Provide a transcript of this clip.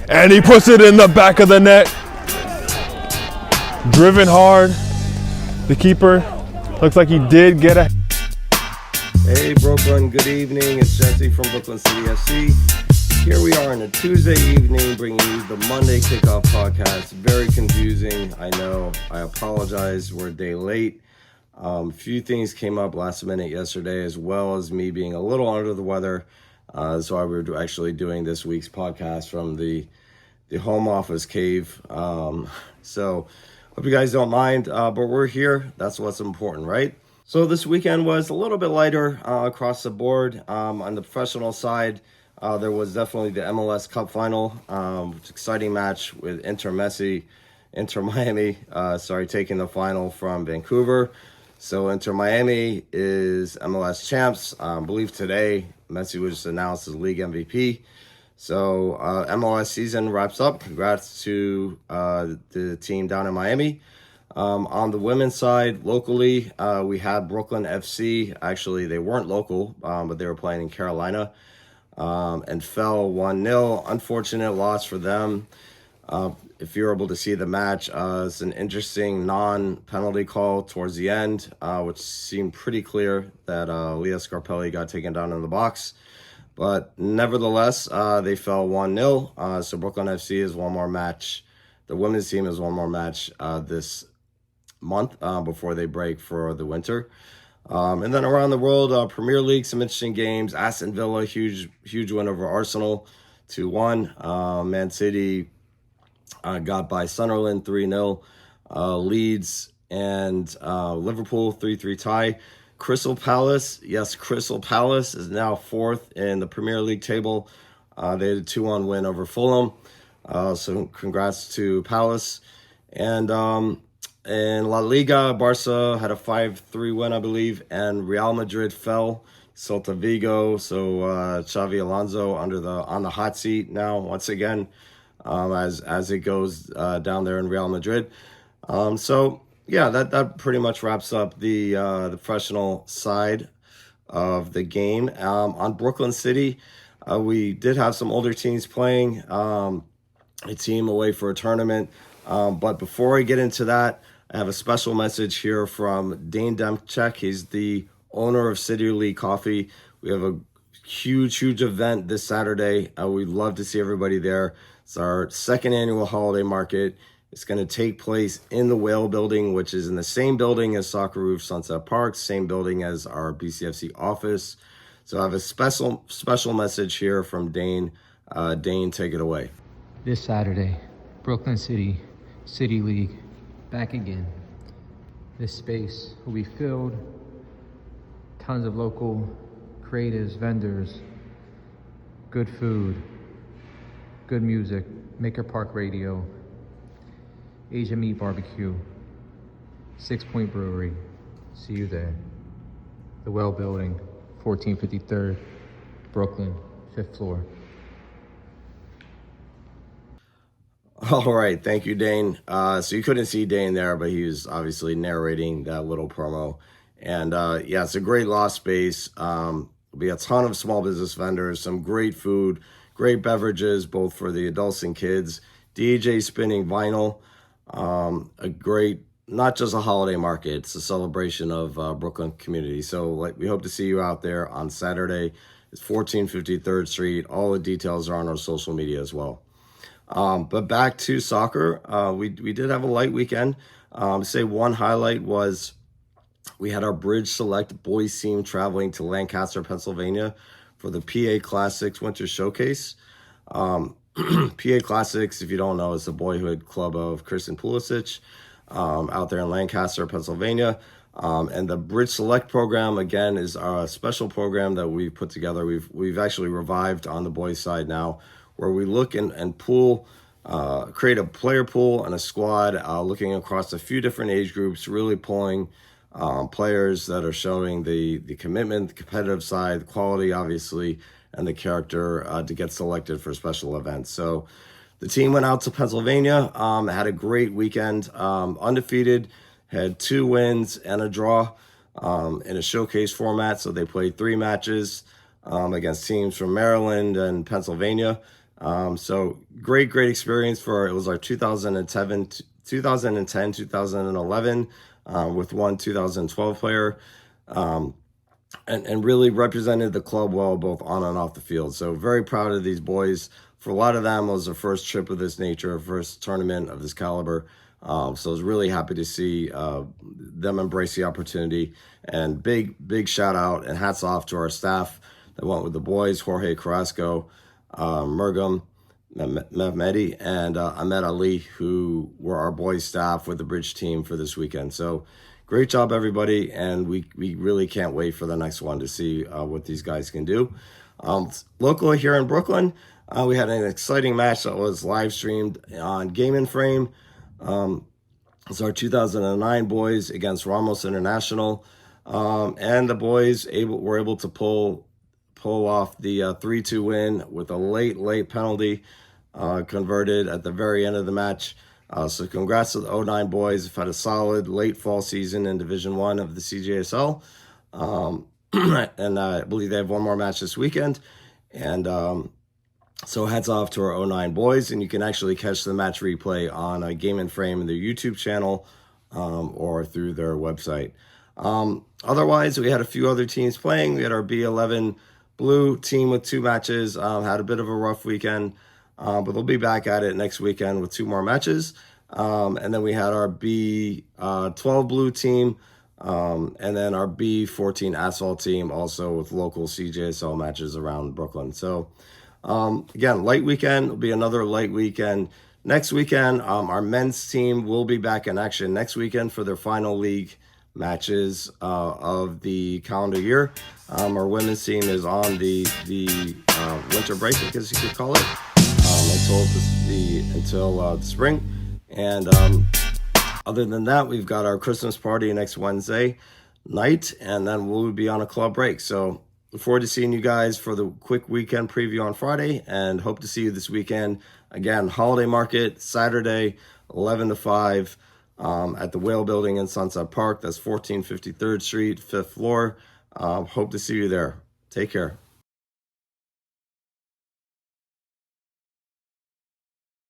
And he puts it in the back of the net. Driven hard. The keeper looks like he did get a... Hey Brooklyn, good evening. It's Jesse from Brooklyn City FC. Here we are on a Tuesday evening bringing you the Monday Kickoff podcast. Very confusing, I know. I apologize, we're a day late. A few things came up last minute yesterday, as well as me being a little under the weather. So I was actually doing this week's podcast from the home office cave. So hope you guys don't mind, but we're here. That's what's important, right? So this weekend was a little bit lighter across the board. On the professional side, there was definitely the MLS Cup final. Exciting match with Inter Miami, taking the final from Vancouver. So Inter Miami is MLS champs. I believe today Messi was just announced as league MVP. So MLS season wraps up. Congrats to the team down in Miami. On the women's side, locally, we had Brooklyn FC. Actually, they weren't local, but they were playing in Carolina and fell 1-0. Unfortunate loss for them. If you're able to see the match, it's an interesting non-penalty call towards the end, which seemed pretty clear that Leah Scarpelli got taken down in the box. But nevertheless, they fell 1-0. So Brooklyn FC is one more match. The women's team is one more match this month before they break for the winter. And then around the world, Premier League, some interesting games. Aston Villa, huge win over Arsenal, 2-1. Man City got by Sunderland 3-0. Leeds and Liverpool 3-3 tie. Crystal Palace is now fourth in the Premier League table. They had a 2-1 win over Fulham. So congrats to Palace. And in La Liga, Barca had a 5-3 win, I believe, and Real Madrid fell. Celta Vigo, so Xavi Alonso on the hot seat now once again, as it goes down there in Real Madrid. So yeah, that pretty much wraps up the professional side of the game. On Brooklyn City, we did have some older teams playing. A team away for a tournament. But before I get into that, I have a special message here from Dane. He's the owner of City League Coffee. We have a huge event this Saturday. We'd love to see everybody there. It's our second annual holiday market. It's going to take place in the Whale Building, which is in the same building as Soccer Roof Sunset Park, same building as our BCFC office. So I have a special message here from Dane. Dane, take it away. This Saturday, Brooklyn City League, back again. This space will be filled. Tons of local creatives, vendors, good food, good music, Maker Park Radio, Asian Meat Barbecue, 6 Point Brewery. See you there. The Well Building, 1453rd, Brooklyn, 5th floor. All right, thank you, Dane. So you couldn't see Dane there, but he was obviously narrating that little promo. And yeah, it's a great loft space. There'll be a ton of small business vendors, some great food, great beverages, both for the adults and kids. DJ spinning vinyl. A great, not just a holiday market, it's a celebration of Brooklyn community. So we hope to see you out there on Saturday. It's 1453rd Street. All the details are on our social media as well. But back to soccer, we did have a light weekend. Say one highlight was we had our Bridge Select boys team traveling to Lancaster, Pennsylvania for the PA Classics Winter Showcase. PA Classics, if you don't know, is the boyhood club of Kristen Pulisic out there in Lancaster, Pennsylvania. And the Bridge Select program, again, is our special program that we've put together. We've actually revived on the boys' side now, where we look and pool, create a player pool and a squad, looking across a few different age groups, really pulling players that are showing the commitment, the competitive side, the quality, obviously, and the character to get selected for special events. So the team went out to Pennsylvania, had a great weekend, undefeated, had 2 wins and a draw in a showcase format. So they played 3 matches against teams from Maryland and Pennsylvania. So great experience it was our 2010, 2011, with one 2012 player, and really represented the club well, both on and off the field. So very proud of these boys. For a lot of them, it was their first trip of this nature, first tournament of this caliber. So I was really happy to see them embrace the opportunity. And big shout out and hats off to our staff that went with the boys: Jorge Carrasco, Mergum, Mehmedi, and Ahmed Ali, who were our boys staff with the Bridge team for this weekend. So great job, everybody, and we really can't wait for the next one to see what these guys can do. Locally here in Brooklyn, we had an exciting match that was live streamed on Game & Frame. It's our 2009 boys against Ramos International, and the boys were able to pull off the 3-2 win with a late penalty converted at the very end of the match. So congrats to the 09 boys. They've had a solid late fall season in Division 1 of the CJSL. And I believe they have one more match this weekend. And so hats off to our 09 boys. And you can actually catch the match replay on Game & Frame in their YouTube channel, or through their website. Otherwise, we had a few other teams playing. We had our B11 Blue team with 2 matches. Had a bit of a rough weekend, but they'll be back at it next weekend with 2 more matches. And then we had our B12 Blue team, and then our B14 Asphalt team, also with local CJSL matches around Brooklyn. So again, light weekend. Will be another light weekend next weekend. Our men's team will be back in action next weekend for their final league matches of the calendar year. Our women's team is on the winter break, I guess you could call it, until the spring. And other than that, we've got our Christmas party next Wednesday night, and then we'll be on a club break. So look forward to seeing you guys for the quick weekend preview on Friday, and hope to see you this weekend. Again, holiday market Saturday, 11 to 5. At the Whale Building in Sunset Park. That's 1453rd Street, 5th floor. Hope to see you there. Take care.